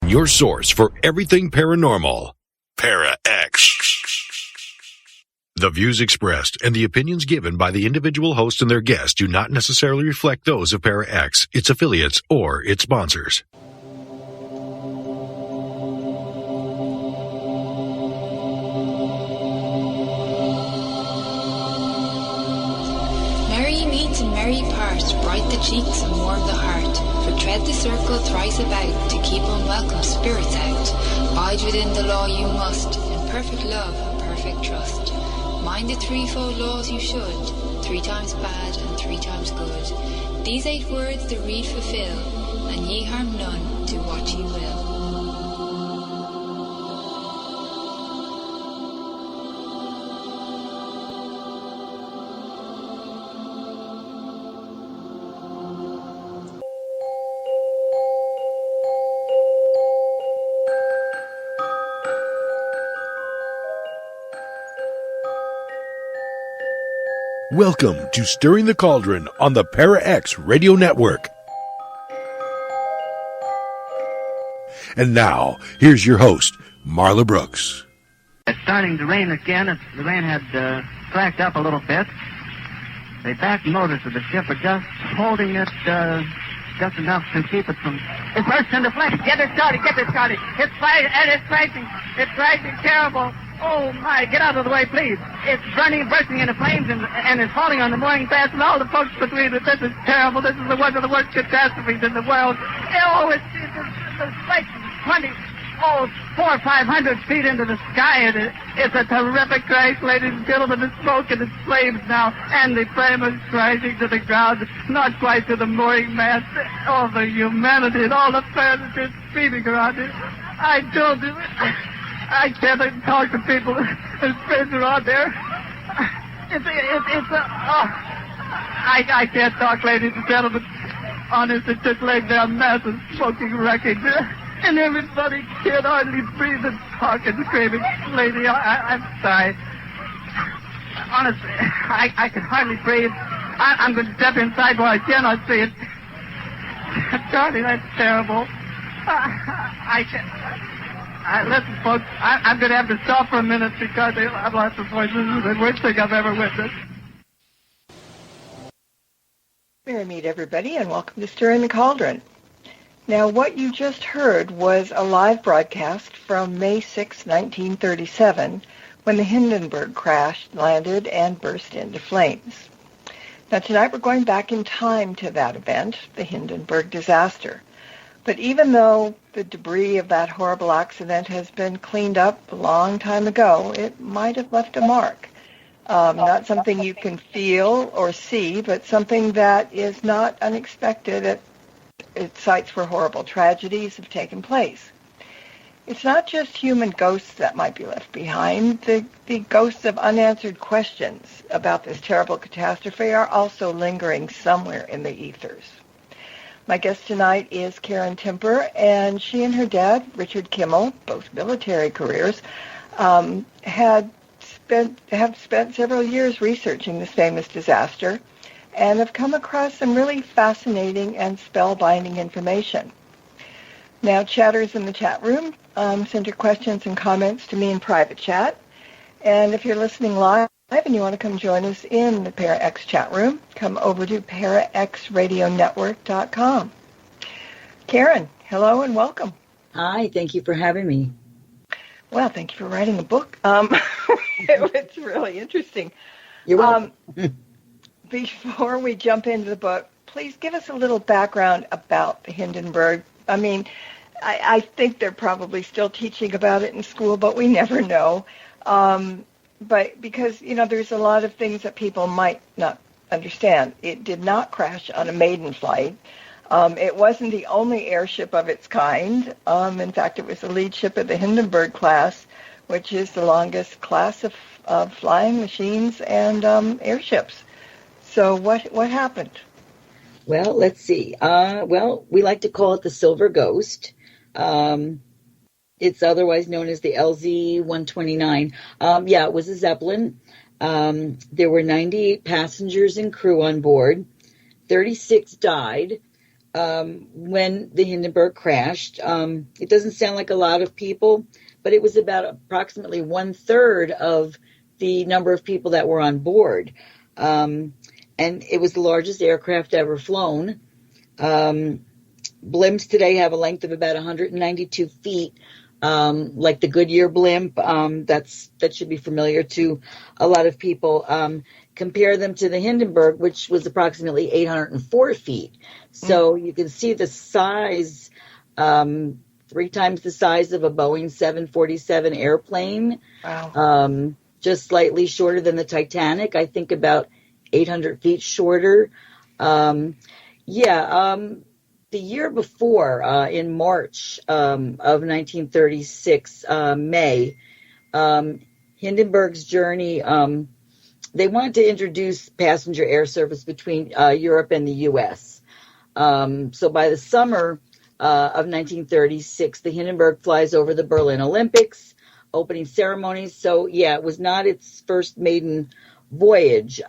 Your source for everything paranormal. Para X. The views expressed and the opinions given by the individual host and their guests do not necessarily reflect those of Para X, its affiliates, or its sponsors. Merry meet and merry part, bright the cheeks and warm the heart. For tread the circle thrice about, to keep unwelcome spirits out. Bide within the law you must, in perfect love and perfect trust. Mind the threefold laws you should, 3 times bad and 3 times good. These 8 words the read fulfill, and ye harm none, do what ye will. Welcome to Stirring the Cauldron on the Para X Radio Network. And now, here's your host, Marla Brooks. It's starting to rain again. The rain had slacked up a little bit. The back motors of the ship are just holding it just enough to keep it from... It bursts into flames. Get it started. It's fighting, and it's crashing. It's crashing terrible. Oh, my, get out of the way, please. It's bursting into flames, and it's falling on the mooring mast and all the folks between it. This is terrible. This is one of the worst catastrophes in the world. Oh, it's like 400 or 500 feet into the sky, and it's a terrific crash, ladies and gentlemen. The smoke and the flames now, and the flame is crashing to the ground, not quite to the mooring mast. All the humanity and all the furniture speeding around it. I can't talk to people. There's friends around there. I can't talk, ladies and gentlemen. Honest, it's just laying there a massive smoking wreckage. And everybody can't hardly breathe and talk and screaming. Lady, I'm sorry. Honestly, I can hardly breathe. I'm going to step inside where I cannot see it. Charlie, that's terrible. Listen, folks, I'm going to have to stop for a minute because I've lost the voice. This is the worst thing I've ever witnessed. Merry meet, everybody, and welcome to Stirring the Cauldron. Now, what you just heard was a live broadcast from May 6, 1937, when the Hindenburg crashed, landed, and burst into flames. Now, tonight we're going back in time to that event, the Hindenburg disaster. But even though the debris of that horrible accident has been cleaned up a long time ago, it might have left a mark. Not something you can feel or see, but something that is not unexpected at sites where horrible tragedies have taken place. It's not just human ghosts that might be left behind. The ghosts of unanswered questions about this terrible catastrophe are also lingering somewhere in the ethers. My guest tonight is Karen Timper, and she and her dad, Richard Kimmel, both military careers, have spent several years researching this famous disaster and have come across some really fascinating and spellbinding information. Now, chatters in the chat room, send your questions and comments to me in private chat. And if you're listening live and you want to come join us in the Para X chat room, come over to paraxradionetwork.com. Karen, hello and welcome. Hi, thank you for having me. Well, thank you for writing a book. It's really interesting. You're welcome. Before we jump into the book, please give us a little background about the Hindenburg. I mean, I think they're probably still teaching about it in school, but we never know. But because, there's a lot of things that people might not understand. It did not crash on a maiden flight. It wasn't the only airship of its kind. In fact, it was the lead ship of the Hindenburg class, which is the longest class of flying machines and airships. So what happened? Well, let's see. We like to call it the Silver Ghost. It's otherwise known as the LZ-129. It was a Zeppelin. There were 98 passengers and crew on board. 36 died. when the Hindenburg crashed. It doesn't sound like a lot of people, but it was about approximately 1/3 of the number of people that were on board. And it was the largest aircraft ever flown. Blimps today have a length of about 192 feet, like the Goodyear blimp. That should be familiar to a lot of people. Compare them to the Hindenburg, which was approximately 804 feet. So you can see the size, 3 times the size of a Boeing 747 airplane. Wow. Just slightly shorter than the Titanic. I think about 800 feet shorter. The year before, in March of 1936, May, Hindenburg's journey, they wanted to introduce passenger air service between Europe and the U.S. So by the summer of 1936, the Hindenburg flies over the Berlin Olympics, opening ceremonies. So, it was not its first maiden voyage.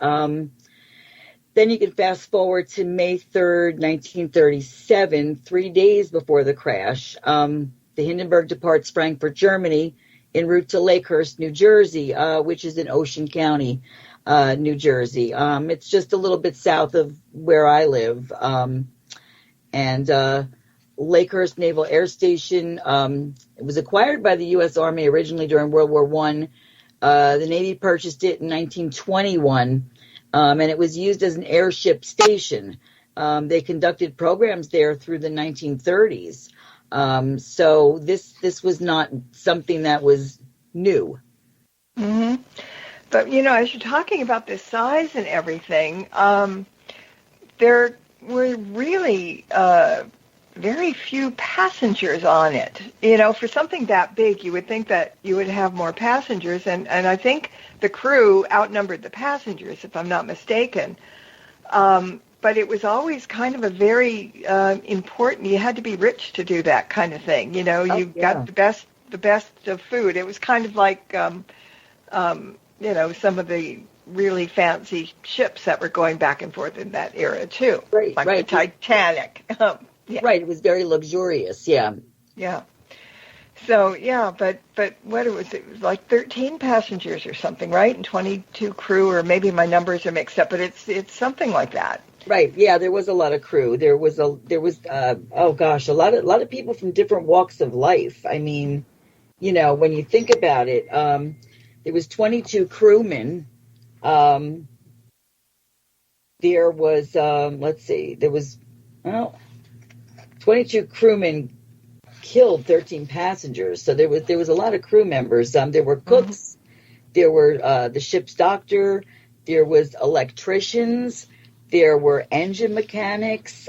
Then you can fast forward to May 3rd, 1937, 3 days before the crash. The Hindenburg departs Frankfurt, Germany, en route to Lakehurst, New Jersey, which is in Ocean County, New Jersey. It's just a little bit south of where I live. And Lakehurst Naval Air Station, it was acquired by the U.S. Army originally during World War I. The Navy purchased it in 1921. And it was used as an airship station. They conducted programs there through the 1930s. So this was not something that was new. Mm-hmm. But, as you're talking about the size and everything, there were really very few passengers on it. For something that big, you would think that you would have more passengers, and I think the crew outnumbered the passengers, if I'm not mistaken. But it was always kind of a very important. You had to be rich to do that kind of thing. Got the best of food. It was kind of like some of the really fancy ships that were going back and forth in that era too, right? The Titanic. Right. It was very luxurious. Yeah. Yeah. So, but what it was like 13 passengers or something, right? And 22 crew, or maybe my numbers are mixed up, but it's something like that. Right. Yeah, there was a lot of crew. There was a lot of people from different walks of life. I mean, when you think about it, there was 22 crewmen. There was 22 crewmen killed 13 passengers. So there was a lot of crew members. There were cooks, there were the ship's doctor, there was electricians, there were engine mechanics,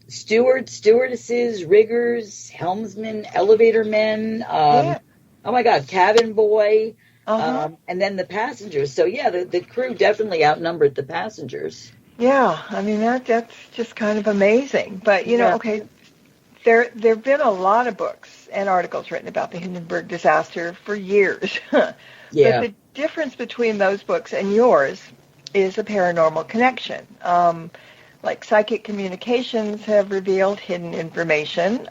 stewardesses, riggers, helmsmen, elevator men, oh my God, cabin boy, and then the passengers. So the crew definitely outnumbered the passengers. Yeah, I mean that's just kind of amazing. But okay, there've been a lot of books and articles written about the Hindenburg disaster for years. But the difference between those books and yours is a paranormal connection. Like psychic communications have revealed hidden information.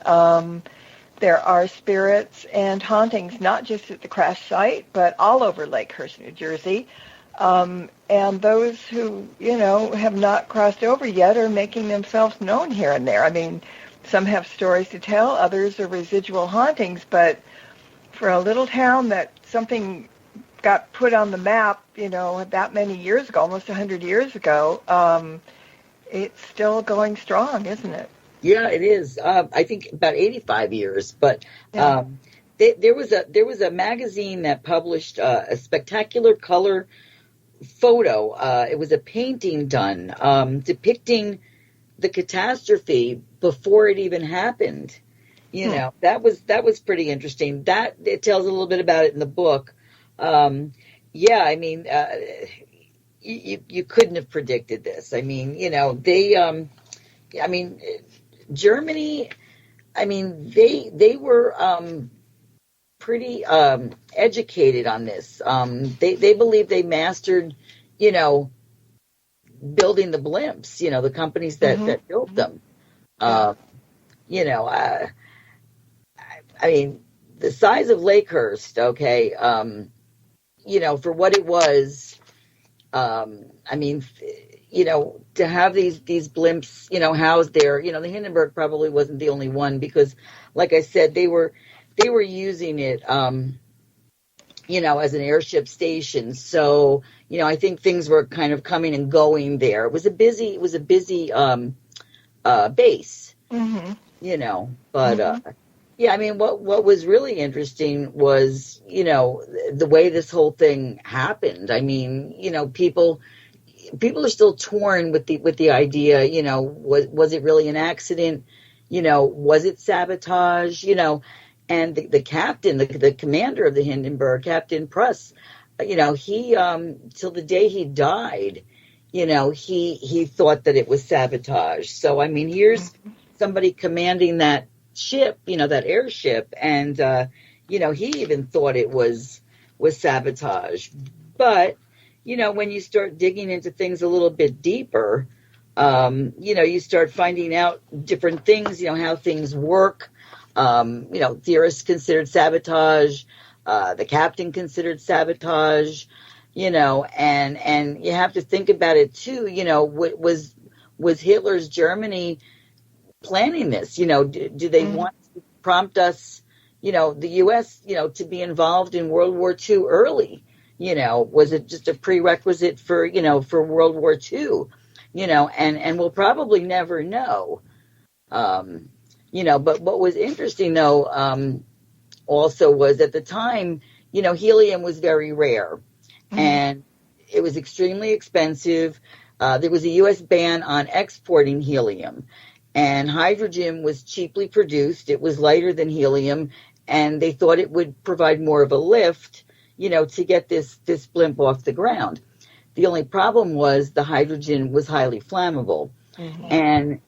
There are spirits and hauntings not just at the crash site, but all over Lakehurst, New Jersey. And those who, have not crossed over yet are making themselves known here and there. I mean, some have stories to tell, others are residual hauntings, but for a little town that something got put on the map, that many years ago, almost 100 years ago, it's still going strong, isn't it? Yeah, it is. I think about 85 years, but there was a magazine that published a spectacular color photo. It was a painting done depicting the catastrophe before it even happened. That was pretty interesting. That it tells a little bit about it in the book. I mean, you couldn't have predicted this. I mean, Germany. I mean, they were pretty educated on this. They believe they mastered, building the blimps. The companies that built them. You know, I mean, the size of Lakehurst, okay, you know, for what it was, I mean, you know, to have these blimps, you know, housed there, you know, the Hindenburg probably wasn't the only one because, like I said, they were using it, you know, as an airship station. So, you know, I think things were kind of coming and going there. It was a busy base, you know, but yeah, I mean, what was really interesting was, you know, the way this whole thing happened. I mean, you know, people are still torn with the idea, you know, was it really an accident? You know, was it sabotage? You know, and the captain, the commander of the Hindenburg, Captain Pruss, you know, he till the day he died, you know, he thought that it was sabotage. So I mean, here's somebody commanding that ship, you know, that airship, and you know, he even thought it was sabotage. But you know, when you start digging into things a little bit deeper, you know, you start finding out different things, you know, how things work. You know, theorists considered sabotage, the captain considered sabotage, you know, and you have to think about it too, you know, was Hitler's Germany planning this? You know, do they want to prompt us, you know, the U.S., you know, to be involved in World War II early? You know, was it just a prerequisite for, you know, for World War II? You know, and we'll probably never know. You know, but what was interesting, though, also was at the time, you know, helium was very rare and it was extremely expensive. There was a U.S. ban on exporting helium, and hydrogen was cheaply produced. It was lighter than helium, and they thought it would provide more of a lift, you know, to get this blimp off the ground. The only problem was the hydrogen was highly flammable, and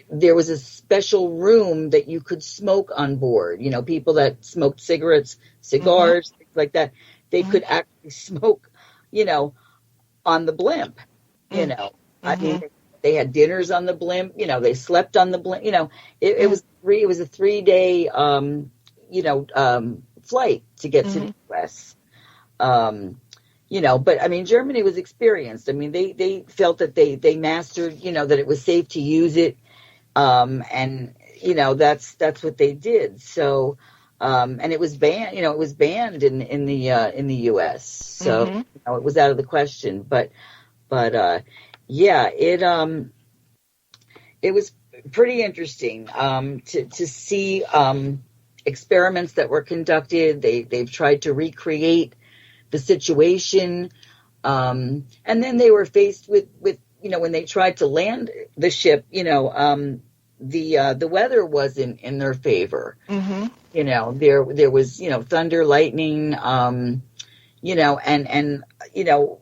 there was a special room that you could smoke on board. You know, people that smoked cigarettes, cigars, things like that, they could actually smoke, you know, on the blimp. You know, I mean, they had dinners on the blimp. You know, they slept on the blimp. You know, it was a 3-day, you know, flight to get to the U.S. You know, but I mean, Germany was experienced. I mean, they felt that they mastered, you know, that it was safe to use it. And you know, that's what they did. So, and it was banned, you know, it was banned in the U.S. So, you know, it was out of the question. But yeah, it was pretty interesting, to see, experiments that were conducted. They've tried to recreate the situation. And then they were faced with, you know, when they tried to land the ship, you know, the weather wasn't in their favor. You know, there was, you know, thunder, lightning, you know, and you know,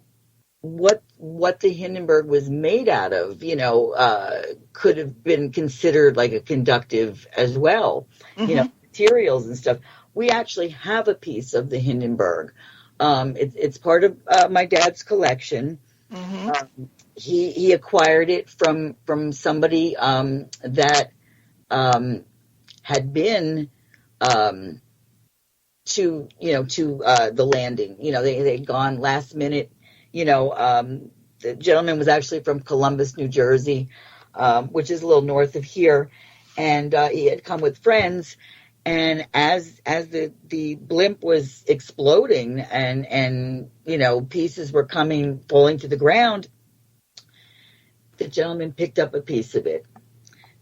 what the Hindenburg was made out of, you know, could have been considered like a conductive as well, you know, materials and stuff. We actually have a piece of the Hindenburg. It's part of my dad's collection. He acquired it from somebody that had been to the landing. You know, they'd gone last minute. You know, the gentleman was actually from Columbus, New Jersey, which is a little north of here, and he had come with friends. And as the blimp was exploding and you know, pieces were falling to the ground, the gentleman picked up a piece of it,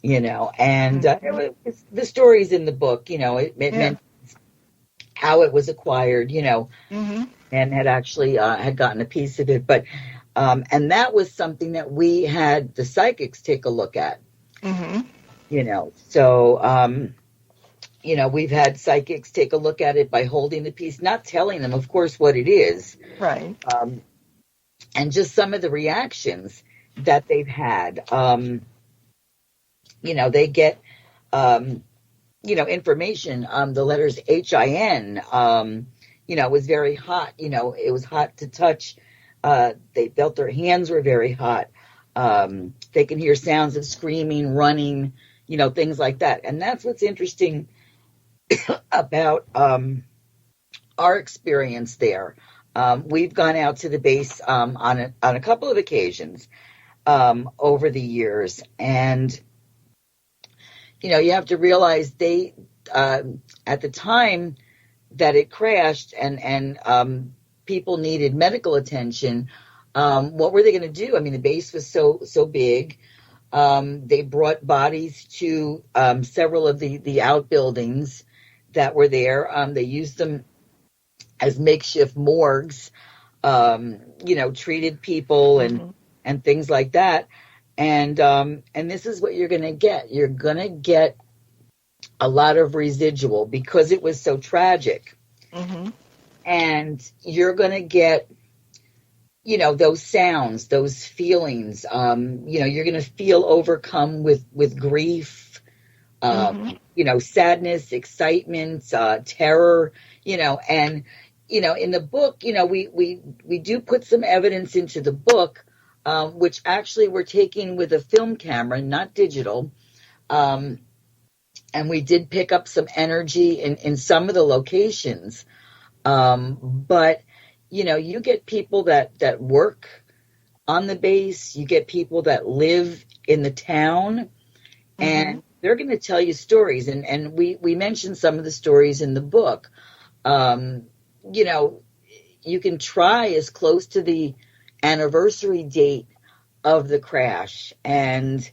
you know, and the story's in the book, you know, it meant how it was acquired, you know, and had actually had gotten a piece of it. But and that was something that we had the psychics take a look at, you know, so you know, we've had psychics take a look at it by holding the piece, not telling them, of course, what it is. Right. And just some of the reactions that they've had. You know, they get, you know, information, the letters HIN, you know, was very hot. You know, it was hot to touch. They felt their hands were very hot. They can hear sounds of screaming, running, things like that. And that's what's interesting about our experience there. We've gone out to the base on a couple of occasions over the years, and you have to realize they at the time that it crashed and people needed medical attention. What were they going to do? I mean, the base was so big. They brought bodies to several of the outbuildings that were there. They used them as makeshift morgues, treated people and things like that. And this is what you're going to get. You're going to get a lot of residual because it was so tragic. Mm-hmm. And you're going to get, those sounds, those feelings. You're going to feel overcome with grief, sadness, excitement, terror, and, in the book, we do put some evidence into the book, which actually we're taking with a film camera, not digital. And we did pick up some energy in some of the locations. But, you get people that work on the base, you get people that live in the town, and they're going to tell you stories. And we mentioned some of the stories in the book. You can try as close to the anniversary date of the crash. And,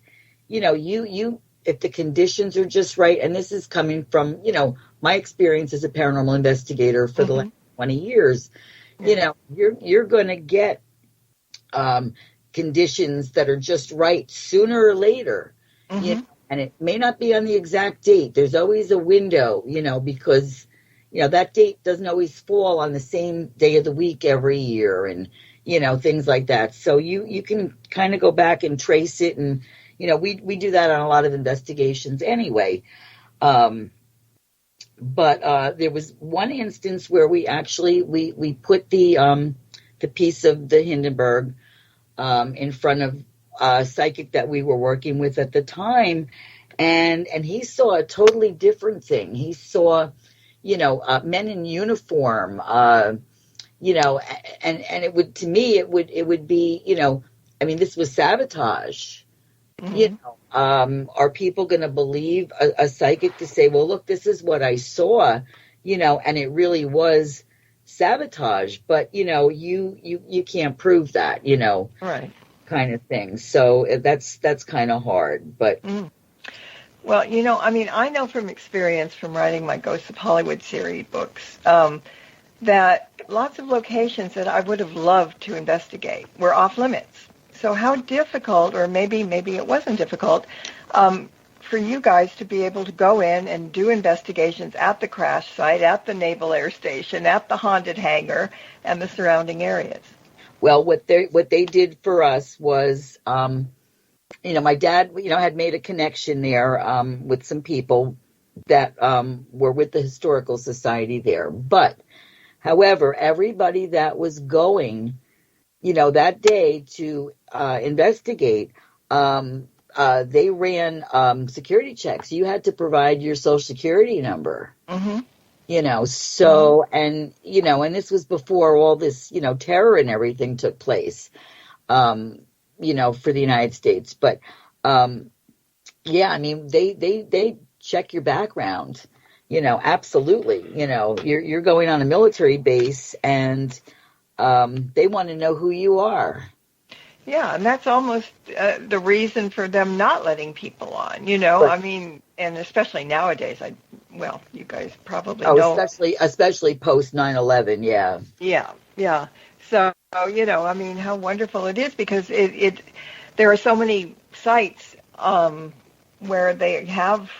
you if the conditions are just right, and this is coming from, my experience as a paranormal investigator for the last 20 years, you're going to get conditions that are just right sooner or later. And it may not be on the exact date. There's always a window, because, that date doesn't always fall on the same day of the week every year and, things like that. So you can kind of go back and trace it. And, we do that on a lot of investigations anyway. But there was one instance where we actually, we put the piece of the Hindenburg in front of a psychic that we were working with at the time. And he saw a totally different thing. He saw, men in uniform, and it would, to me, it would be, this was sabotage. Are people going to believe a psychic to say, well, look, this is what I saw, and it really was sabotage, but, you can't prove that, right, kind of thing. So that's kind of hard, but. Well, I know from experience from writing my Ghosts of Hollywood series books, that lots of locations that I would have loved to investigate were off limits. So how difficult, or maybe it wasn't difficult, for you guys to be able to go in and do investigations at the crash site, at the Naval Air Station, at the haunted hangar, and the surrounding areas? Well, what they did for us was, my dad, had made a connection there with some people that were with the Historical Society there. But, however, everybody that was going, that day to investigate, they ran security checks. You had to provide your Social Security number. So, and this was before all this, terror and everything took place, for the United States. But, they check your background, absolutely. You're going on a military base and they want to know who you are. Yeah, and that's almost the reason for them not letting people on, Right. And especially nowadays, you guys probably know. Especially post 9/11, yeah. Yeah. So, how wonderful it is, because there are so many sites where they have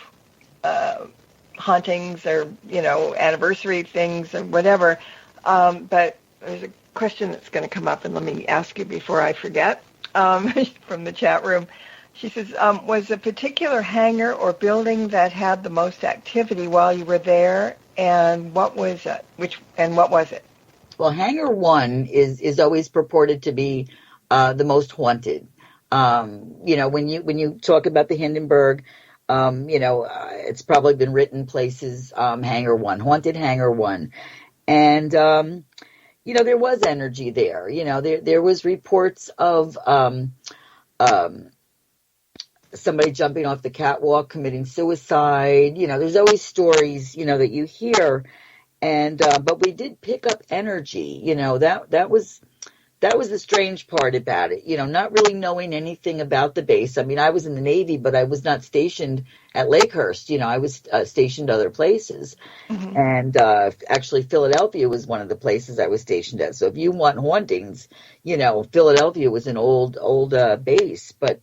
hauntings or, anniversary things or whatever. But there's a question that's going to come up, and let me ask you before I forget, from the chat room. She says, was a particular hangar or building that had the most activity while you were there, and what was it? What was it? Well, Hangar 1 is always purported to be the most haunted. When you talk about the Hindenburg, It's probably been written places, Hangar 1, Haunted Hangar 1. And, there was energy there. There was reports of somebody jumping off the catwalk, committing suicide. There's always stories, that you hear. And but we did pick up energy. That was the strange part about it, not really knowing anything about the base. I mean, I was in the Navy, but I was not stationed at Lakehurst. I was stationed other places. Mm-hmm. And actually, Philadelphia was one of the places I was stationed at. So if you want hauntings, Philadelphia was an old base, but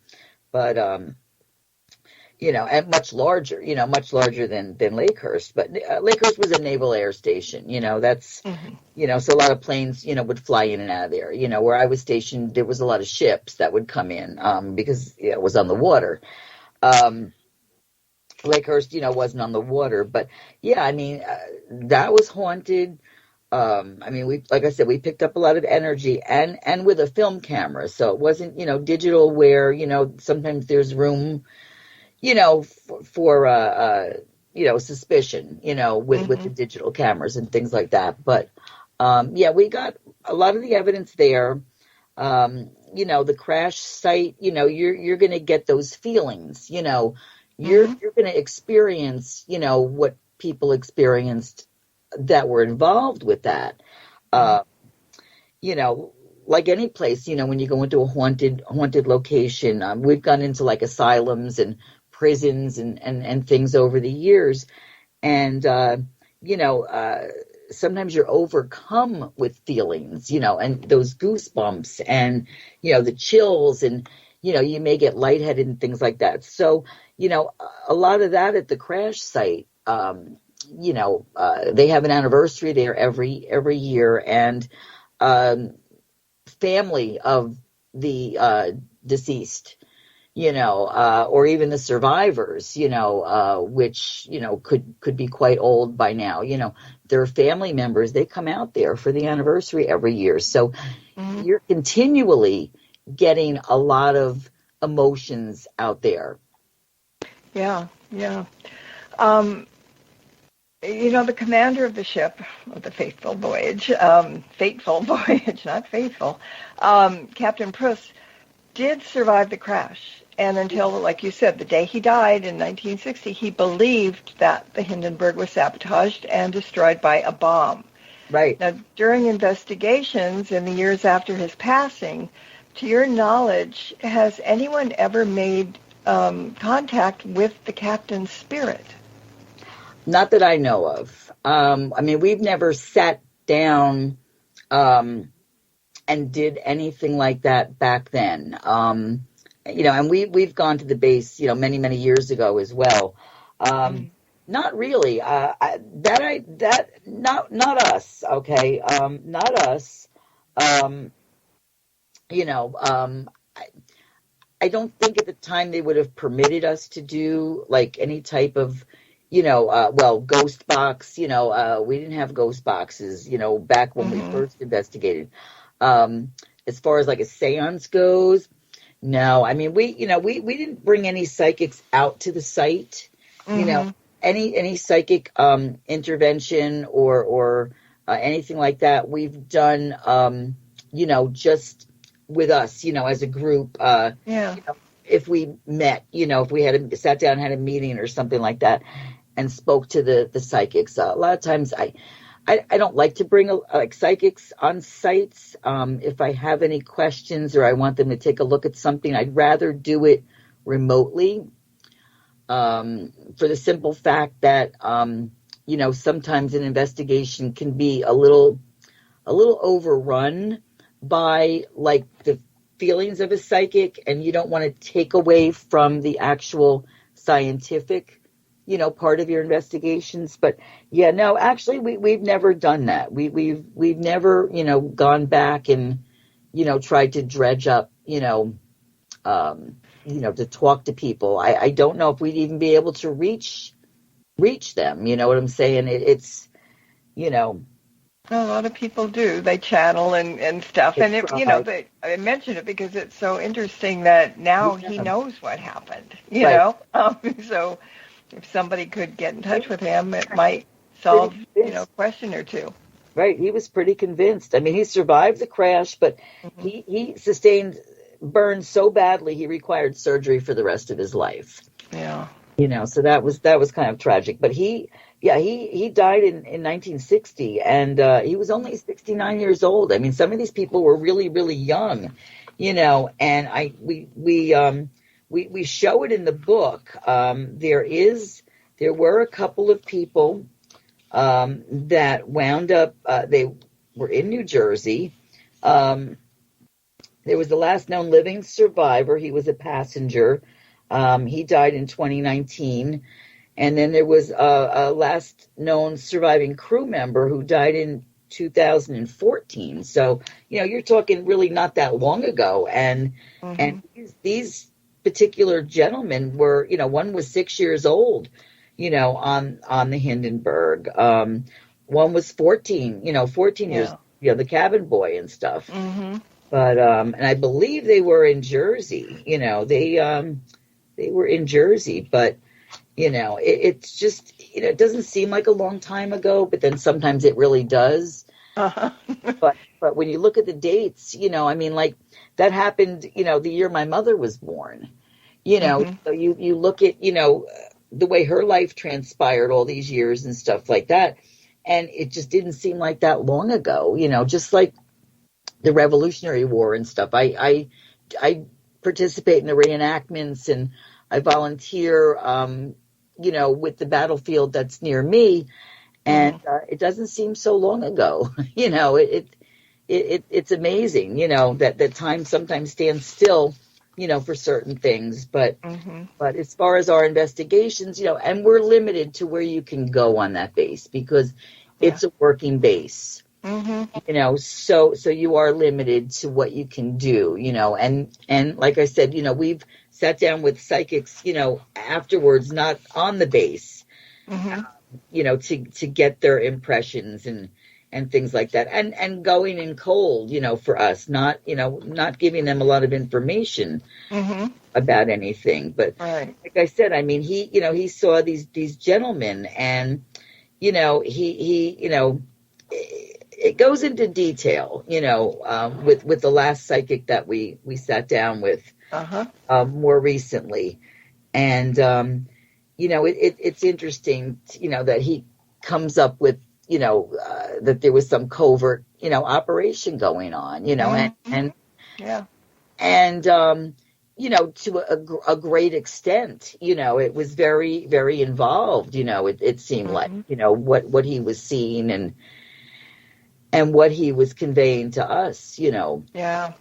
and much larger than Lakehurst. But Lakehurst was a naval air station, that's, mm-hmm. So a lot of planes, would fly in and out of there. Where I was stationed, there was a lot of ships that would come in because it was on the water. Lakehurst, wasn't on the water. But, that was haunted. Like I said, we picked up a lot of energy and with a film camera. So it wasn't, digital where, sometimes there's room for suspicion, with the digital cameras and things like that. But, we got a lot of the evidence there. The crash site, you're going to get those feelings, you're going to experience, what people experienced that were involved with that. Like any place, when you go into a haunted location, we've gone into like asylums and prisons and things over the years. And, sometimes you're overcome with feelings, and those goosebumps and, the chills and, you may get lightheaded and things like that. So, a lot of that at the crash site, they have an anniversary there every year, and, family of the deceased, or even the survivors, which, could be quite old by now, their family members, they come out there for the anniversary every year. So mm-hmm. you're continually getting a lot of emotions out there. Yeah. The commander of the ship, of the fateful voyage, not faithful, Captain Pruss, did survive the crash. And until, like you said, the day he died in 1960, he believed that the Hindenburg was sabotaged and destroyed by a bomb. Right. Now, during investigations in the years after his passing, to your knowledge, has anyone ever made contact with the captain's spirit? Not that I know of. We've never sat down and did anything like that back then. And we've gone to the base, many, many years ago as well. Not really. Not us. Okay. Not us. I don't think at the time they would have permitted us to do like any type of, ghost box. We didn't have ghost boxes, back when mm-hmm. we first investigated. As far as like a seance goes, no. We didn't bring any psychics out to the site. Mm-hmm. Any psychic intervention or anything like that we've done. Just with us, as a group. If we met, if we sat down, had a meeting or something like that, and spoke to the psychics. A lot of times, I don't like to bring psychics on sites. If I have any questions or I want them to take a look at something, I'd rather do it remotely. For the simple fact that sometimes an investigation can be a little overrun by like the feelings of a psychic, and you don't want to take away from the actual scientific part of your investigations. But actually we've never done that. We've never gone back and tried to dredge up to talk to people. I don't know if we'd even be able to reach them. You know what I'm saying? It's A lot of people do. They channel and stuff. And, I mention it because it's so interesting that now he knows what happened, you know. So if somebody could get in touch with him, it might solve, a question or two. Right. He was pretty convinced. I mean, he survived the crash, but he sustained burns so badly he required surgery for the rest of his life. Yeah. So that was kind of tragic. But he died in 1960, and he was only 69 years old. I mean, some of these people were really, really young, and we show it in the book. There were a couple of people that wound up, they were in New Jersey. There was the last known living survivor. He was a passenger. He died in 2019. And then there was a last known surviving crew member who died in 2014. So, you're talking really not that long ago. And these particular gentlemen were, one was 6 years old, on the Hindenburg. One was 14 years, the cabin boy and stuff. Mm-hmm. But, and I believe they were in Jersey, they were in Jersey, but, it's just, it doesn't seem like a long time ago, but then sometimes it really does. Uh-huh. but when you look at the dates, like that happened, the year my mother was born, so you look at, the way her life transpired all these years and stuff like that. And it just didn't seem like that long ago, just like the Revolutionary War and stuff. I participate in the reenactments, and I volunteer, with the battlefield that's near me. And it doesn't seem so long ago. It's amazing, that time sometimes stands still, for certain things. But as far as our investigations, and we're limited to where you can go on that base because it's a working base. Mm-hmm. So you are limited to what you can do, and like I said, we've sat down with psychics, afterwards, not on the base, to get their impressions and things like that, and going in cold, for us, not giving them a lot of information about anything. But like I said, I mean, he saw these gentlemen, and, it goes into detail, with the last psychic that we sat down with more recently. And, it's interesting, that he comes up with, that there was some covert, operation going on, and to a great extent, it was very, very involved, it seemed like, what he was seeing and what he was conveying to us, Yeah.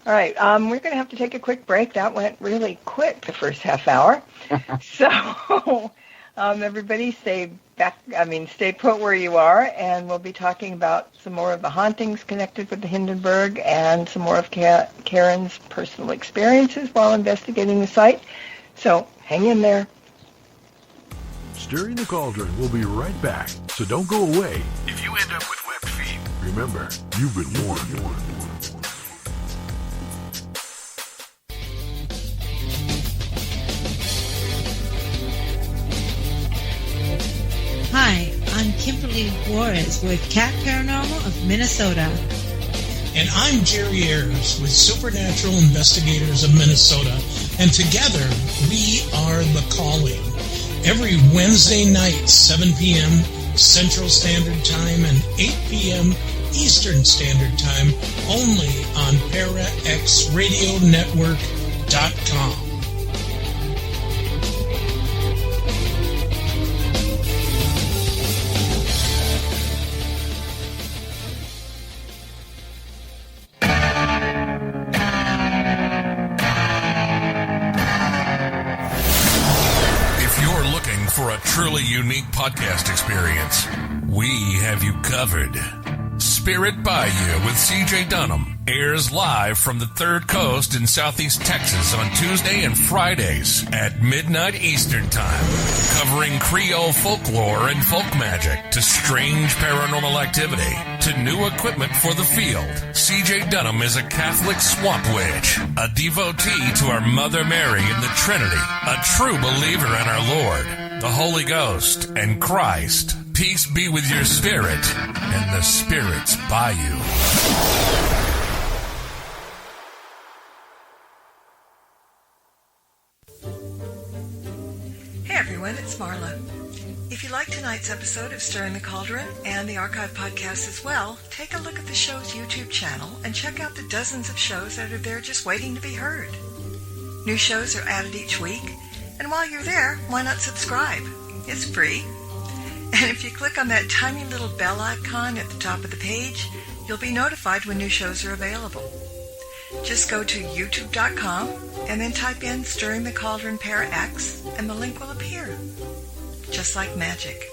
All right. We're going to have to take a quick break. That went really quick, the first half hour. So, everybody stay put where you are, and we'll be talking about some more of the hauntings connected with the Hindenburg and some more of Karen's personal experiences while investigating the site. So, hang in there. Stirring the Cauldron will be right back, so don't go away. If you end up with webbed feet, remember, you've been warned. Hi, I'm Kimberly Juarez with Cat Paranormal of Minnesota. And I'm Jerry Ayers with Supernatural Investigators of Minnesota. And together, we are The Calling. Every Wednesday night, 7 p.m. Central Standard Time and 8 p.m. Eastern Standard Time, only on ParaXRadioNetwork.com. For a truly unique podcast experience, we have you covered. Spirit by You with C.J. Dunham airs live from the Third Coast in Southeast Texas on Tuesday and Fridays at midnight Eastern Time, covering Creole folklore and folk magic to strange paranormal activity to new equipment for the field. C.J. Dunham is a Catholic swamp witch, a devotee to our Mother Mary in the Trinity, a true believer in our Lord, the Holy Ghost, and Christ. Peace be with your spirit, and the spirits by you. Hey everyone, it's Marla. If you like tonight's episode of Stirring the Cauldron and the archive podcast as well, take a look at the show's YouTube channel and check out the dozens of shows that are there just waiting to be heard. New shows are added each week, and while you're there, why not subscribe? It's free. And if you click on that tiny little bell icon at the top of the page, you'll be notified when new shows are available. Just go to youtube.com and then type in Stirring the Cauldron Para X and the link will appear. Just like magic.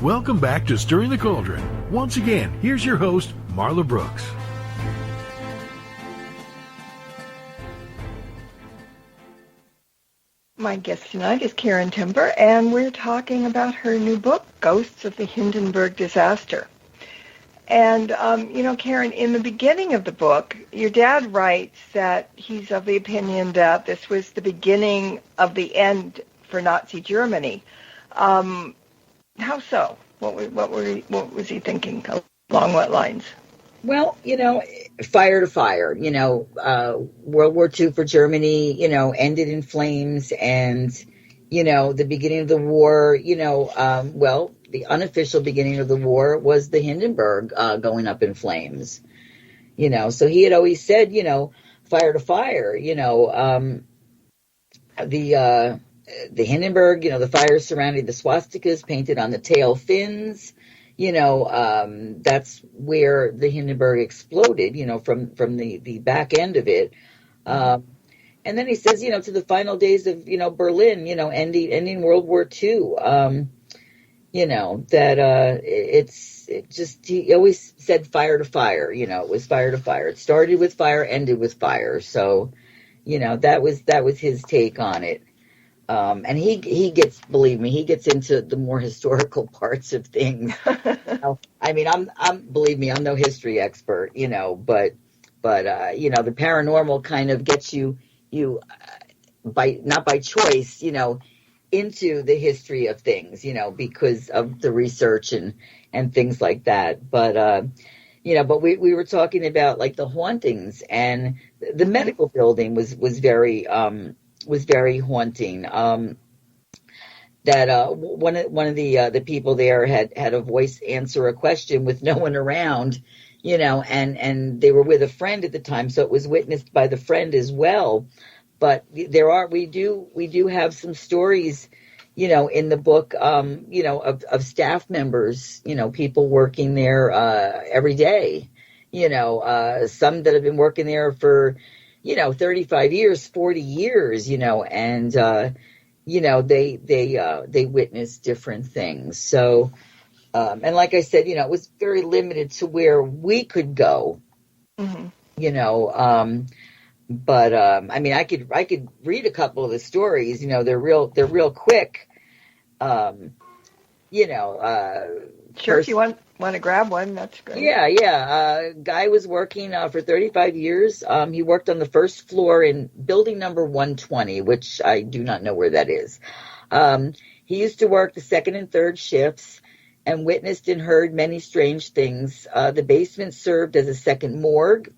Welcome back to Stirring the Cauldron. Once again, here's your host, Marla Brooks. My guest tonight is Karen Timper, and we're talking about her new book, Ghosts of the Hindenburg Disaster. And, Karen, in the beginning of the book, your dad writes that he's of the opinion that this was the beginning of the end for Nazi Germany. How so? What was he thinking? Along what lines? Well, fire to fire, World War II for Germany, ended in flames, and, the beginning of the war, the unofficial beginning of the war was the Hindenburg going up in flames, so he had always said, fire to fire, the Hindenburg, the fire surrounding the swastikas painted on the tail fins. That's where the Hindenburg exploded, from the back end of it. And then he says, to the final days of, Berlin, ending World War II, he always said fire to fire, it was fire to fire. It started with fire, ended with fire. So, that was his take on it. And he gets, believe me, he gets into the more historical parts of things. Believe me, I'm no history expert, but the paranormal kind of gets you not by choice, into the history of things, because of the research and things like that. But we were talking about like the hauntings, and the medical building was very haunting. That one of the people there had a voice answer a question with no one around, and they were with a friend at the time, so it was witnessed by the friend as well. But we do have some stories, in the book, of staff members, people working there every day, some that have been working there for 35 years, 40 years, and, they witness different things. So, and like I said, it was very limited to where we could go, mm-hmm. But I could read a couple of the stories, they're real quick, Sure, if you want to grab one, that's good. Yeah. Guy was working for 35 years. He worked on the first floor in building number 120, which I do not know where that is. He used to work the second and third shifts and witnessed and heard many strange things. The basement served as a second morgue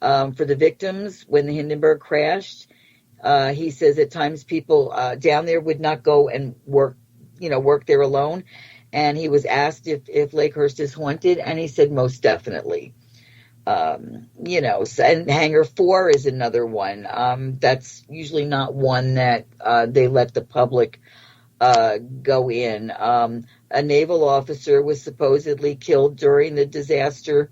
for the victims when the Hindenburg crashed. He says at times people down there would not go and work there alone. And he was asked if Lakehurst is haunted, and he said most definitely. And Hangar 4 is another one. That's usually not one that they let the public go in. A naval officer was supposedly killed during the disaster,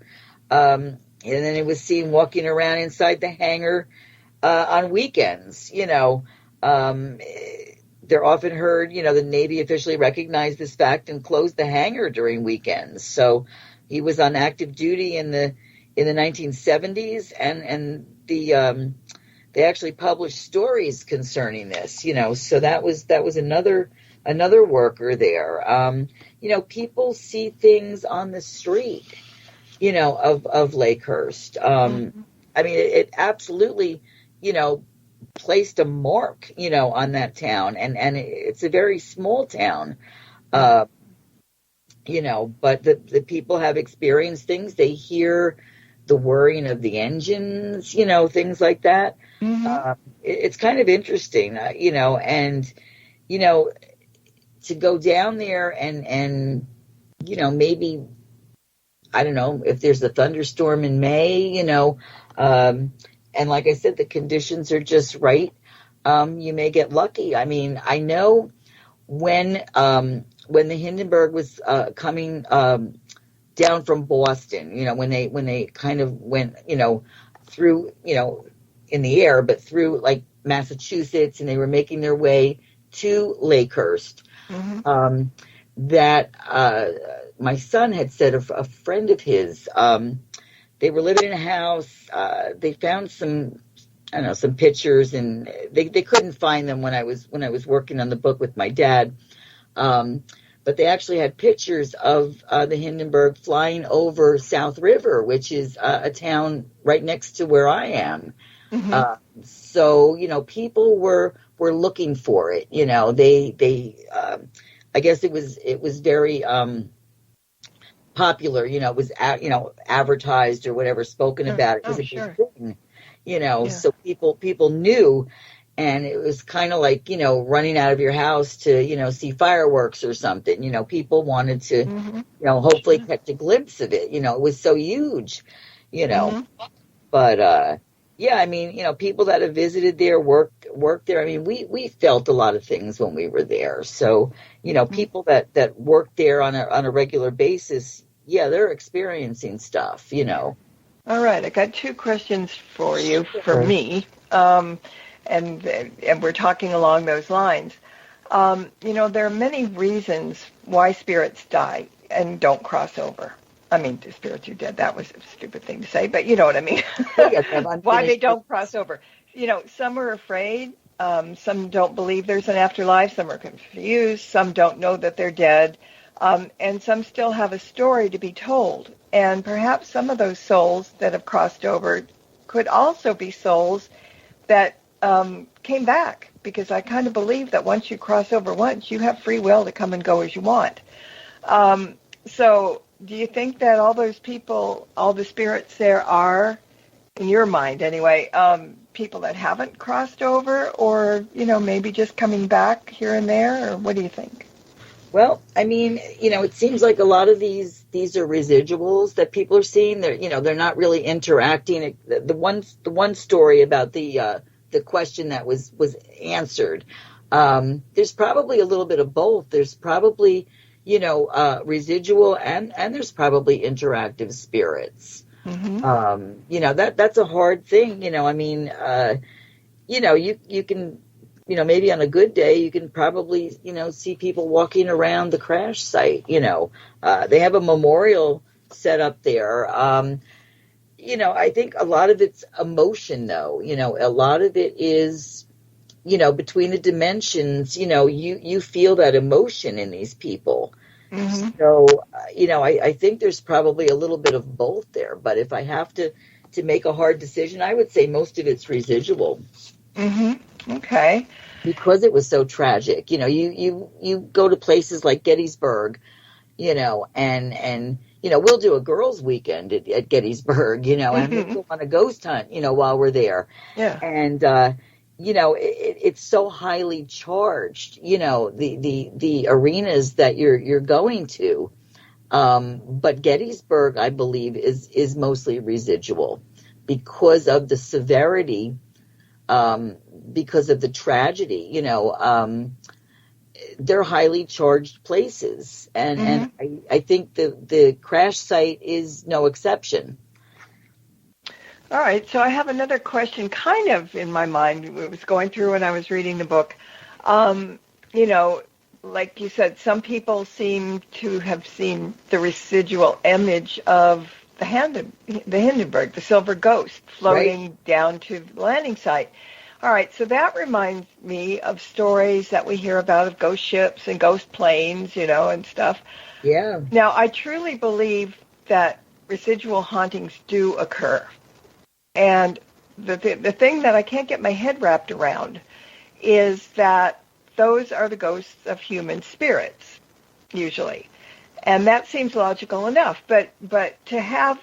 and then he was seen walking around inside the hangar on weekends. they're often heard, the Navy officially recognized this fact and closed the hangar during weekends. So he was on active duty in the 1970s, and they actually published stories concerning this, so that was another worker there. People see things on the street, of Lakehurst. I mean, it absolutely, placed a mark, on that town, and it's a very small town, but the people have experienced things. They hear the whirring of the engines, things like that. It's kind of interesting, and, to go down there and maybe, I don't know, if there's a thunderstorm in May, and like I said, the conditions are just right, you may get lucky. I mean, I know when the Hindenburg was coming down from Boston, when they kind of went, through, in the air, but through like Massachusetts, and they were making their way to Lakehurst, that my son had said a friend of his, they were living in a house, they found some pictures, and they couldn't find them when I was working on the book with my dad. But they actually had pictures of the Hindenburg flying over South River, which is a town right next to where I am. So, people were looking for it. They I guess it was very popular. It was advertised or whatever, spoken about. It was a big thing. So people knew. And it was kind of like, running out of your house to, see fireworks or something. People wanted to, hopefully catch a glimpse of it. It was so huge, But, I mean, people that have visited there, worked there. I mean, we felt a lot of things when we were there. So, people that work there on a regular basis, they're experiencing stuff, All right. I got two questions for you, for me. And we're talking along those lines. There are many reasons why spirits die and don't cross over. I mean, the spirits who dead, that was a stupid thing to say, but you know what I mean. Why they don't cross over. Some are afraid. Some don't believe there's an afterlife. Some are confused. Some don't know that they're dead. And some still have a story to be told. And perhaps some of those souls that have crossed over could also be souls that came back, because I kind of believe that once you cross over once, you have free will to come and go as you want. So do you think that all those people, all the spirits there are, in your mind anyway, people that haven't crossed over, or, maybe just coming back here and there, or what do you think? Well, I mean, it seems like a lot of these are residuals that people are seeing. They're not really interacting. The one story about the question that was answered, there's probably a little bit of both. There's probably, residual and there's probably interactive spirits. That's a hard thing. I mean, you can, maybe on a good day, you can probably, see people walking around the crash site. They have a memorial set up there. I think a lot of it's emotion, though. A lot of it is, between the dimensions, you feel that emotion in these people. So, I think there's probably a little bit of both there. But if I have to make a hard decision, I would say most of it's residual. Okay. Because it was so tragic. You go to places like Gettysburg, and we'll do a girls' weekend at Gettysburg, and we'll go on a ghost hunt, while we're there. Yeah. And, it's so highly charged, the arenas that you're going to. But Gettysburg, I believe, is mostly residual because of the severity, because of the tragedy, they're highly charged places. And I think the crash site is no exception. All right, so I have another question kind of in my mind. It was going through when I was reading the book. you know, like you said, some people seem to have seen the residual image of the Hindenburg, the silver ghost, floating down to the landing site. All right, so that reminds me of stories that we hear about of ghost ships and ghost planes, and stuff. Yeah. Now, I truly believe that residual hauntings do occur. And the thing that I can't get my head wrapped around is that those are the ghosts of human spirits, usually. And that seems logical enough. But to have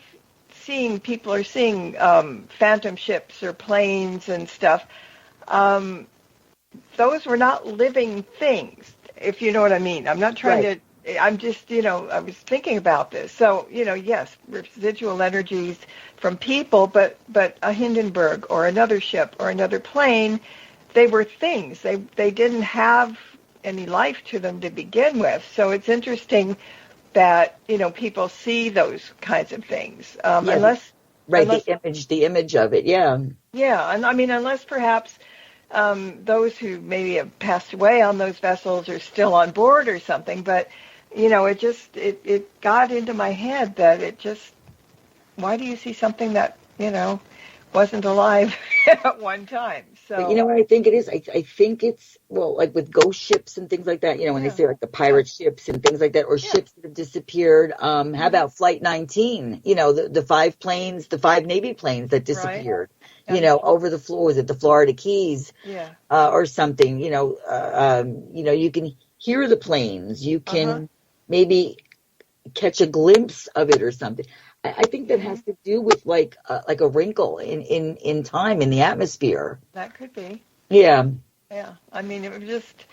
people are seeing phantom ships or planes and stuff, those were not living things, if you know what I mean. I'm not trying to, I'm just, I was thinking about this. So, yes, residual energies from people, but a Hindenburg or another ship or another plane, they were things. They didn't have any life to them to begin with. So it's interesting that, people see those kinds of things. Unless the image of it, yeah. Yeah, and I mean, unless perhaps those who maybe have passed away on those vessels are still on board or something, but, it got into my head that why do you see something that, wasn't alive at one time? So, but you know what I think it is? I think it's, like with ghost ships and things like that, when they say like the pirate ships and things like that, or ships that have disappeared. How about Flight 19? The five Navy planes that disappeared, over the floor. Was it the Florida Keys? Yeah. Or something, you can hear the planes. You can maybe catch a glimpse of it or something. I think that has to do with like a wrinkle in time in the atmosphere. That could be. Yeah. Yeah. I mean, it was just,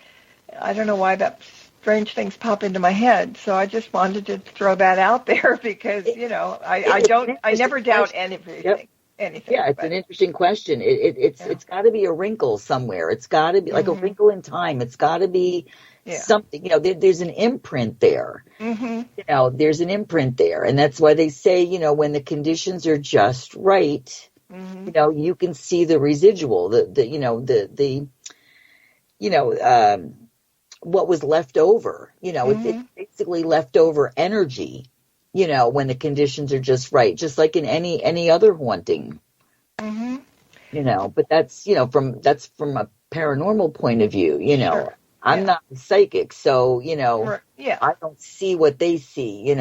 I don't know why that strange things pop into my head. So I just wanted to throw that out there because, I never doubt anything. Yep. Anything. Yeah, it's an interesting question. It's got to be a wrinkle somewhere. It's got to be like a wrinkle in time. It's got to be something. There's an imprint there. Mm-hmm. There's an imprint there, and that's why they say, when the conditions are just right, you can see the residual, what was left over. It's basically leftover energy. When the conditions are just right, just like in any other haunting. Mm-hmm. But that's from a paranormal point of view. Sure. I'm not a psychic, so I don't see what they see.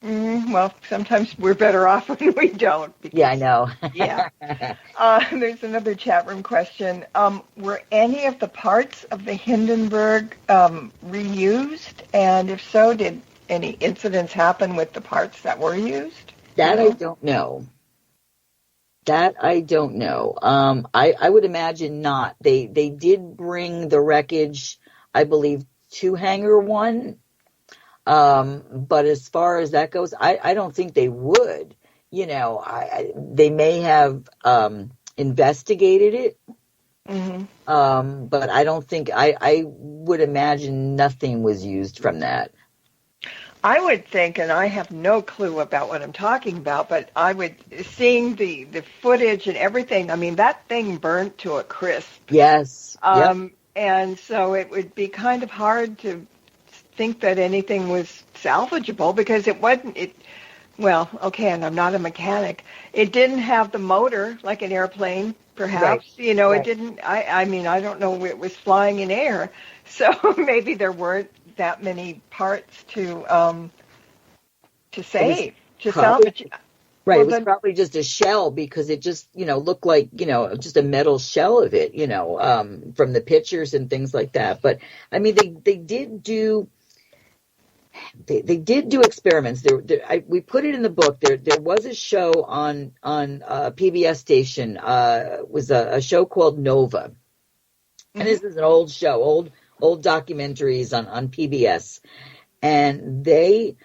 Well, sometimes we're better off when we don't. Because, I know. Yeah. There's another chat room question. Were any of the parts of the Hindenburg reused? And if so, did any incidents happen with the parts that were used? That I don't know. I would imagine not. They did bring the wreckage, I believe, to Hangar 1. But as far as that goes, I don't think they would. They may have investigated it. Mm-hmm. But I don't think, I would imagine nothing was used from that. I would think, and I have no clue about what I'm talking about, but seeing the footage and everything, I mean, that thing burnt to a crisp. Yes. And so it would be kind of hard to think that anything was salvageable because it wasn't, and I'm not a mechanic. It didn't have the motor like an airplane, perhaps. It didn't, I mean, I don't know, it was flying in air. So maybe there weren't that many parts to save, to salvage. Right, it was probably just a shell because it just, looked like, just a metal shell of it, from the pictures and things like that. But I mean, they did do experiments. We put it in the book. There was a show on a PBS station. It was a show called Nova, and this is an old show, old documentaries on PBS, and they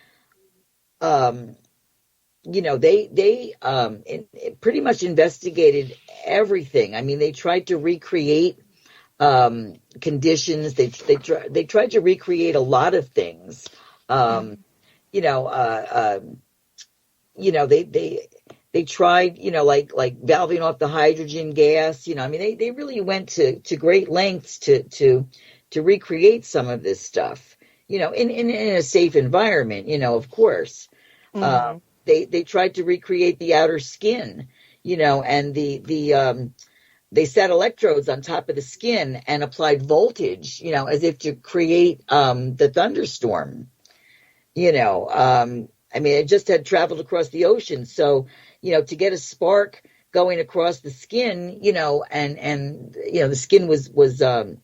pretty much investigated everything. I mean, they tried to recreate conditions. They tried to recreate a lot of things. they tried, like valving off the hydrogen gas. I mean, they really went to great lengths to recreate some of this stuff, in a safe environment, of course. Mm-hmm. They tried to recreate the outer skin, and they set electrodes on top of the skin and applied voltage, as if to create the thunderstorm. I mean, it just had traveled across the ocean, so to get a spark going across the skin, and the skin was wet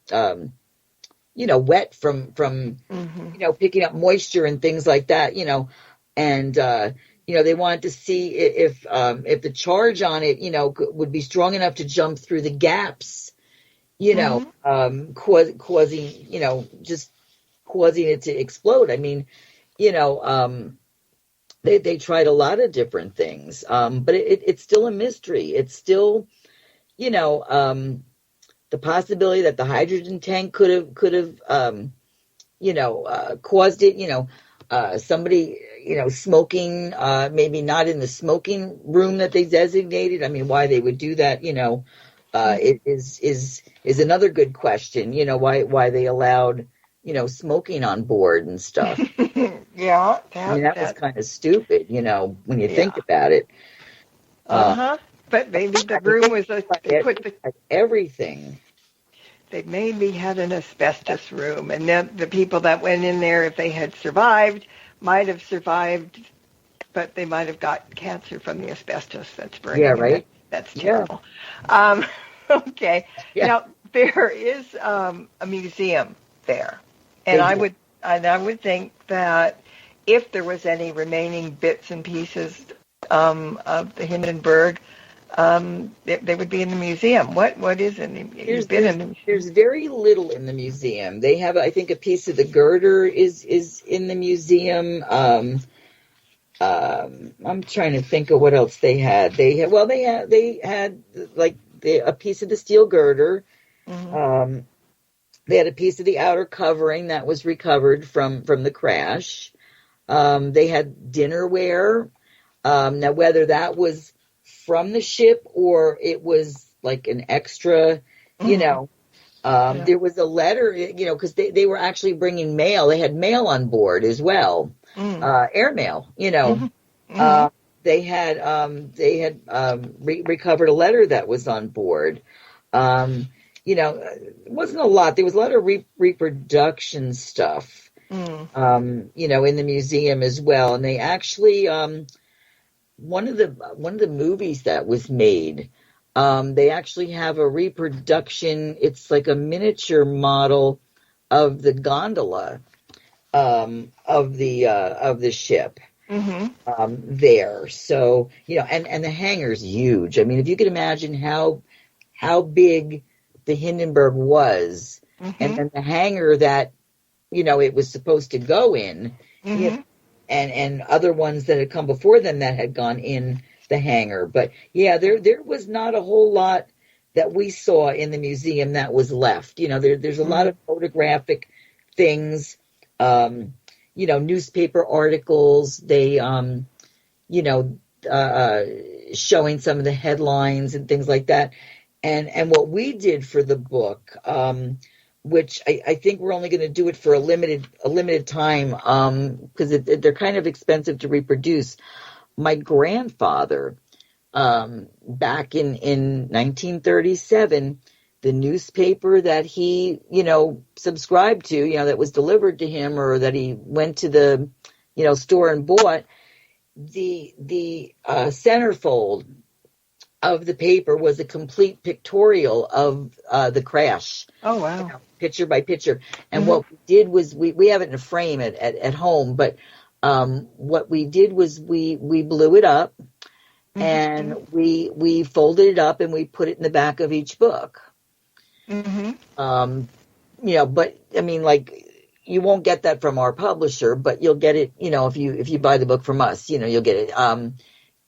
from Mm-hmm. Picking up moisture and things like that, and they wanted to see if the charge on it, would be strong enough to jump through the gaps, Mm-hmm. causing, just causing it to explode. I mean, they tried a lot of different things, but it's still a mystery. It's still, the possibility that the hydrogen tank could have caused it. Somebody, smoking, maybe not in the smoking room that they designated. I mean, why they would do that, it is another good question. Why they allowed, smoking on board and stuff. Yeah, I mean, that was kind of stupid, when you think about it. But maybe the room was they put the everything. They maybe had an asbestos room, and then the people that went in there, if they had survived, might have survived, but they might have got cancer from the asbestos that's burning. Yeah, right. That's terrible. Okay. Yeah. Now there is a museum there, and I would think that if there was any remaining bits and pieces of the Hindenburg, they would be in the museum. What is in the There's very little in the museum. They have, I think, a piece of the girder is in the museum. I'm trying to think of what else they had. They had like a piece of the steel girder. Mm-hmm. They had a piece of the outer covering that was recovered from the crash. They had dinnerware. Now, whether that was from the ship or it was like an extra, there was a letter, because they were actually bringing mail. They had mail on board as well, airmail, Mm-hmm. They had recovered a letter that was on board. It wasn't a lot. There was a lot of reproduction stuff, in the museum as well. And they actually, one of the movies that was made, they actually have a reproduction. It's like a miniature model of the gondola, of the ship. Mm-hmm. There. So, and the hangar's huge. I mean, if you could imagine how big the Hindenburg was, Mm-hmm. and then the hangar that, it was supposed to go in, Mm-hmm. and other ones that had come before them that had gone in the hangar. But yeah, there was not a whole lot that we saw in the museum that was left. There's a lot of photographic things, newspaper articles, they, showing some of the headlines and things like that. And what we did for the book, which I think we're only going to do it for a limited time, because they're kind of expensive to reproduce. My grandfather, back in 1937, the newspaper that he, subscribed to, that was delivered to him, or that he went to the, store and bought, the centerfold of the paper was a complete pictorial of the crash. Oh, wow. Picture by picture. And what we did was we have it in a frame at home, but what we did was we blew it up, and we folded it up and we put it in the back of each book. Mm-hmm. But I mean, like, you won't get that from our publisher, but you'll get it, if you buy the book from us, you'll get it.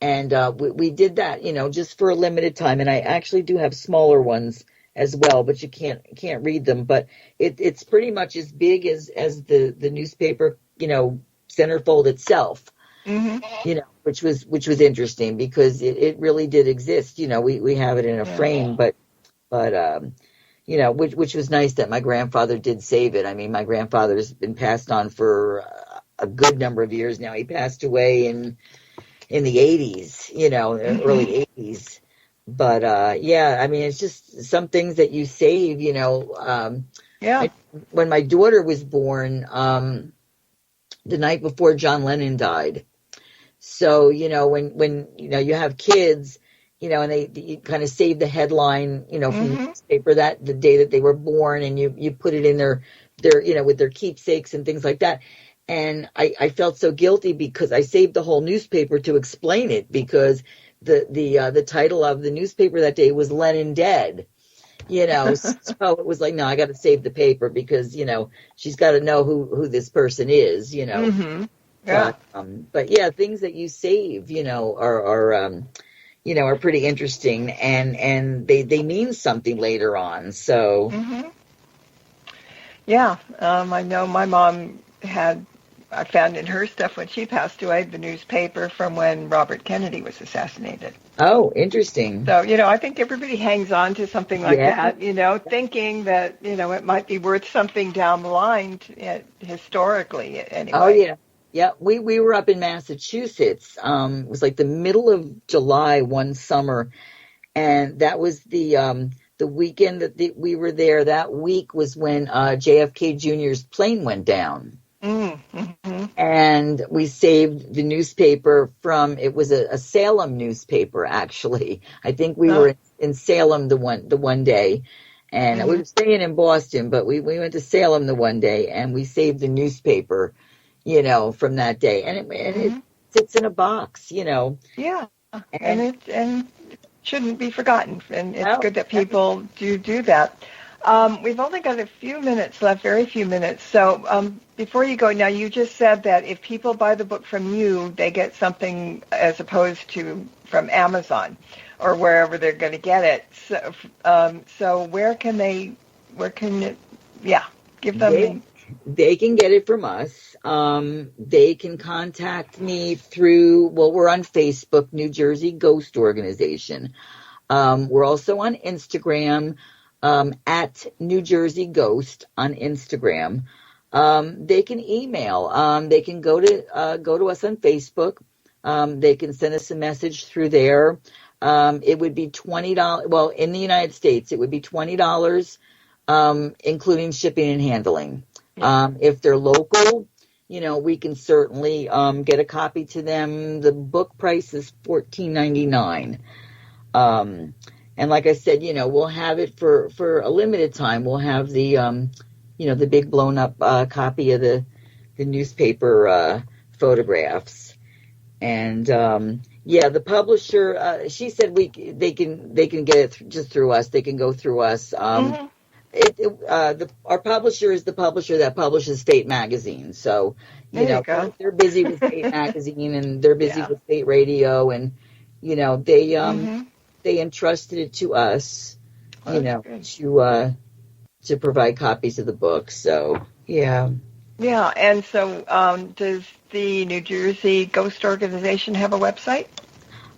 And we did that, just for a limited time. And I actually do have smaller ones as well, but you can't read them. But it's pretty much as big as the newspaper, centerfold itself. you know, which was interesting because it really did exist. You know, we have it in a frame, but you know, which was nice that my grandfather did save it. I mean, my grandfather's been passed on for a good number of years now. He passed away in the 80s, you know, early 80s. But yeah, I mean, it's just some things that you save, you know. When my daughter was born, the night before John Lennon died. So, you know, when you know, you have kids, you know, and you kind of save the headline, you know, from the newspaper that the day that they were born, and you put it in their, you know, with their keepsakes and things like that. And I felt so guilty because I saved the whole newspaper to explain it, because the title of the newspaper that day was Lennon Dead. You know, so it was like, no, I got to save the paper because, you know, she's got to know who this person is, you know. But yeah, things that you save, you know, are you know, are pretty interesting, and they mean something later on. So I know my mom I found in her stuff when she passed away the newspaper from when Robert Kennedy was assassinated. Oh, interesting. So, you know, I think everybody hangs on to something like that, you know, thinking that, you know, it might be worth something down the line historically anyway. Oh, yeah. Yeah, we were up in Massachusetts. It was like the middle of July one summer, and that was the weekend that we were there. That week was when JFK Jr.'s plane went down. And we saved the newspaper it was a Salem newspaper, actually. I think we were in Salem the one day, and we were staying in Boston, but we went to Salem the one day, and we saved the newspaper, you know, from that day. And it sits in a box, you know. Yeah, and it shouldn't be forgotten, and it's good that people do that. We've only got a few minutes left, very few minutes. So before you go, now you just said that if people buy the book from you, they get something as opposed to from Amazon or wherever they're going to get it. So where can give them... They can get it from us. They can contact me through, we're on Facebook, New Jersey Ghost Organization. We're also on Instagram, at New Jersey Ghost on Instagram. They can email. They can go to us on Facebook. They can send us a message through there. It would be $20. Well, in the United States, it would be $20, including shipping and handling. If they're local, you know, we can certainly get a copy to them. The book price is $14.99. And like I said, you know, we'll have it for a limited time. We'll have the, you know, the big blown up copy of the newspaper photographs. And the publisher, she said they can get it just through us. They can go through us. Our publisher is the publisher that publishes Fate Magazine. So, you know, they're busy with Fate Magazine, and they're busy with Fate Radio, and, you know, they entrusted it to us, you know, to provide copies of the book. So, yeah. Yeah, and so does the New Jersey Ghost Organization have a website?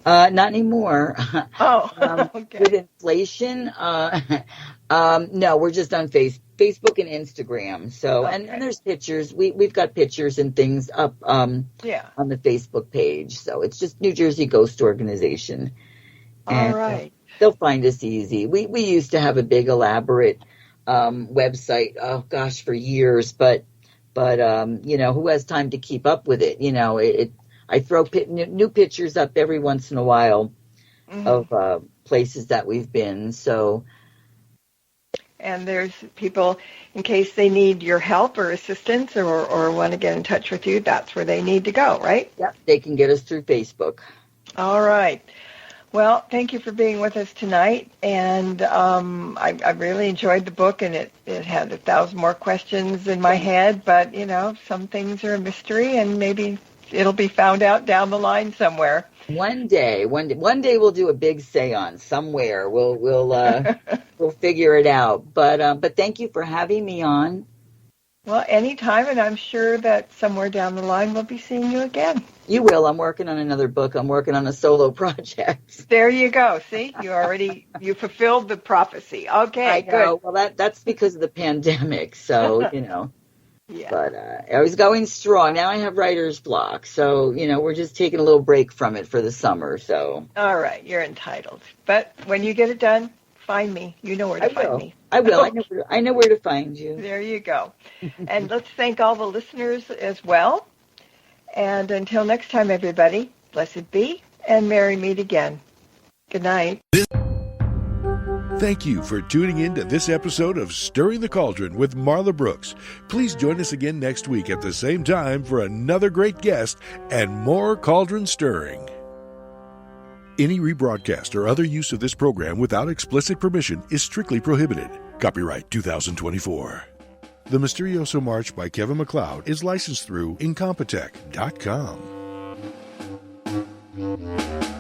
Not anymore. Okay. With inflation, no, we're just on Facebook and Instagram. So, and there's pictures. We've got pictures and things up on the Facebook page. So it's just New Jersey Ghost Organization. And, all right. They'll find us easy. We used to have a big elaborate website. Oh gosh, for years, but you know, who has time to keep up with it? You know, I throw new pictures up every once in a while of places that we've been. So, and there's people, in case they need your help or assistance or want to get in touch with you, that's where they need to go, right? Yep, they can get us through Facebook. All right. Well, thank you for being with us tonight, and I really enjoyed the book, and it had 1,000 more questions in my head, but, you know, some things are a mystery, and maybe it'll be found out down the line somewhere. One day we'll do a big seance somewhere. We'll figure it out. But thank you for having me on. Well, anytime, and I'm sure that somewhere down the line we'll be seeing you again. You will. I'm working on another book. I'm working on a solo project. There you go. See, you fulfilled the prophecy. Okay, I good. know. Well, that's because of the pandemic. So, Yeah. But I was going strong. Now I have writer's block. So, we're just taking a little break from it for the summer. So. All right. You're entitled. But when you get it done, find me. You know where to find me. I will. I know where to find you. There you go. And let's thank all the listeners as well. And until next time, everybody, blessed be and merry meet again. Good night. Thank you for tuning in to this episode of Stirring the Cauldron with Marla Brooks. Please join us again next week at the same time for another great guest and more cauldron stirring. Any rebroadcast or other use of this program without explicit permission is strictly prohibited. Copyright 2024. The Mysterioso March by Kevin MacLeod is licensed through Incompetech.com.